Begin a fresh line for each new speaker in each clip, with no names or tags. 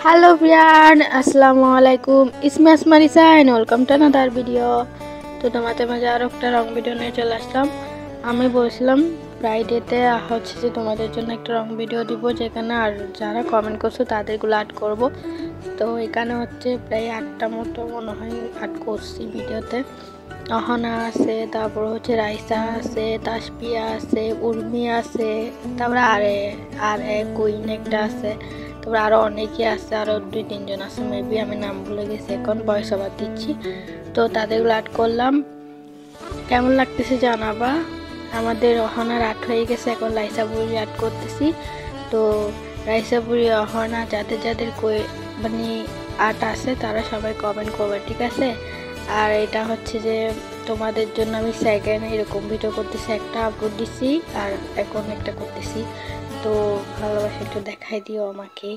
Hello ভিয়ান, আসসালামু আলাইকুম। ইসমি আসমার ইসাইন, welcome to another video. তো তোমাদের মাঝে আরও একটা রং ভিডিও নিয়ে চলে আসলাম। আমি বলছিলাম ফ্রাইডেতে হচ্ছে যে তোমাদের জন্য একটা রং ভিডিও দিব, যেখানে আর যারা কমেন্ট করছো তাদেরগুলো অ্যাড করব। তো এখানে হচ্ছে প্রায় 8টা মতো মনে হয় অ্যাড করছি ভিডিওতে। অহনা আছে, তারপর হচ্ছে রাইসা আছে, তাসপিয়া আছে, উর্মি আছে, তারপরে আর কুইন একটা আছে, তারপর আরও অনেকে আছে, আরও 2-3 জন আছে মেবি, আমি নাম ভুলে গেছি, এখন ভয়েস ওভার দিচ্ছি। তো তাদেরগুলো অ্যাড করলাম। কেমন লাগতেছে জানাবা। আমাদের অহনার 8 হয়ে গেছে, এখন রাইসা বুড়ি অ্যাড করতেছি। তো রাইসা বুড়ি, অহনা যাদের যাদের মানে 8 আছে তারা সবাই কমেন্ট করবে, ঠিক আছে। আর এটা হচ্ছে যে তোমাদের জন্য আমি সেকেন্ড এরকম ভিডিও করতেছি, একটা আপলোড দিছি আর এখন একটা করতেছি। তো ভালোবাসা একটু দেখাই দিও আমাকে।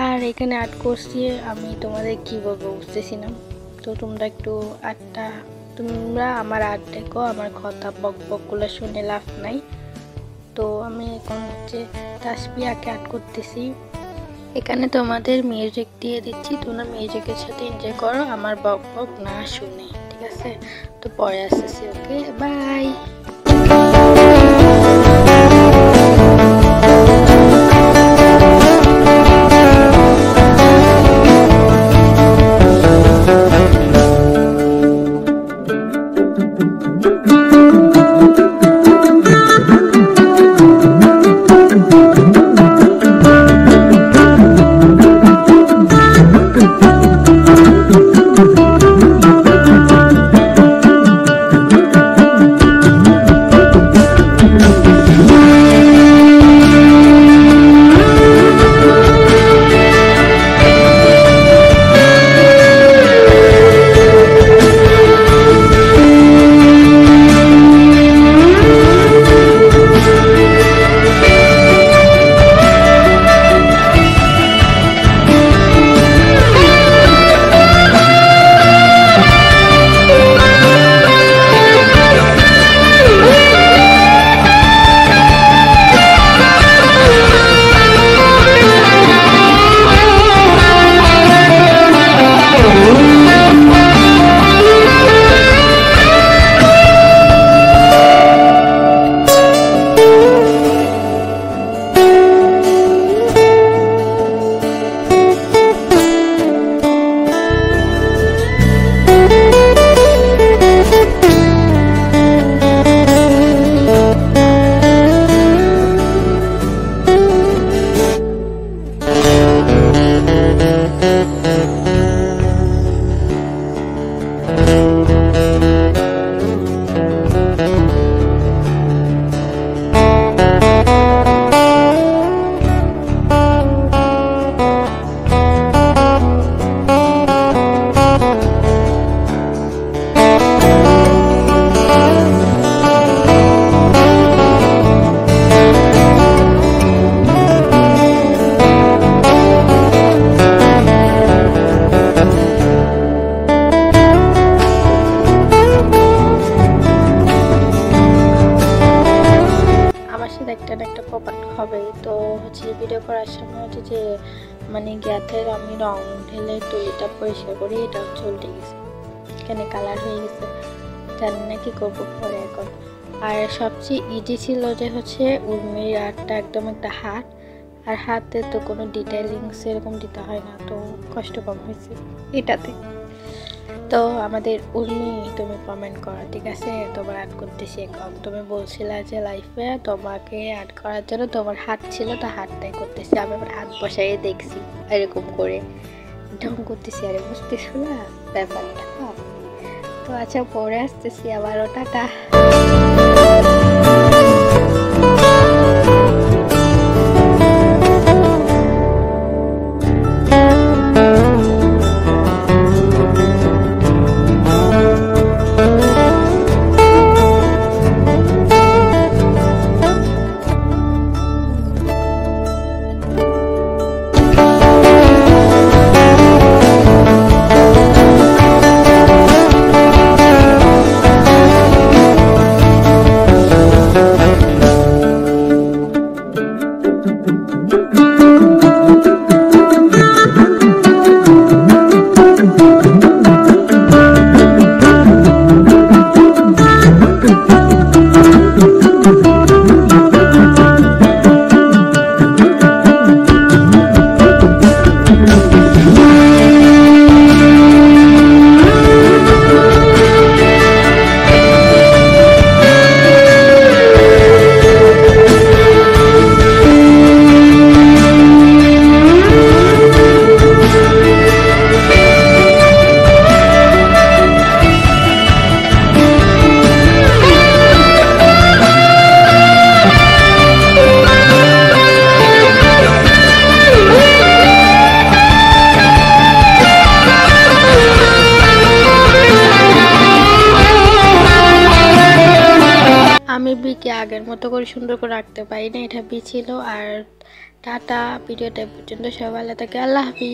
আর এখানে অ্যাড করছি, আমি তোমাদের কি বলবো বুঝতেছি না। তো তোমরা একটু তোমরা আমার অ্যাড দেখো, আমার কথা বকগুলো শুনে লাভ নাই। তো আমি এখন হচ্ছে তাসপিয়াকে অ্যাড করতেছি। এখানে তোমাদের মিউজিক দিয়ে দিচ্ছি, তোমরা মিউজিকের সাথে এনজয় করো, আমার বক না শুনে, ঠিক আছে। তো পরে আসতেছি, ওকে বাই। একটা পপ হবে। তো হচ্ছে ভিডিও করার সময় হচ্ছে যে মানে গ্যাসের আমি রং ঢেলে তুলিটা পরিষ্কার করি, এটা হচ্ছে উল্টে গেছে, এখানে কালার হয়ে গেছে, জানি না কি করবো পরে এখন। আর সবচেয়ে ইজি ছিল যে হচ্ছে উর্মির আর্টটা একদম একটা হাত, আর হাতে তো কোনো ডিটেইলিংস এরকম দিতে হয় না, তো কষ্ট কম হয়েছে এটাতে। তো আমাদের উর্মি, তুমি কমেন্ট করো, ঠিক আছে। তোমার অ্যাড করতেছি এখন। তুমি বলছিলে যে লাইফে তোমাকে অ্যাড করার জন্য তোমার হাত ছিল, তো হাতটাই করতেছি। আমি আমার হাত বসাইয়ে দেখছি এরকম করে ঢং করতেছি, আরে বুঝতেছো না ব্যাপারটা। তো আচ্ছা, পরে আসতেছি আবারও, টাটা। বিকে আগের মতো করে সুন্দর করে রাখতে পারি না, এটা বি ছিল। আর টাটা, ভিডিওটা পর্যন্ত সবাই ভালো থাকে, আল্লাহ হাফিজ।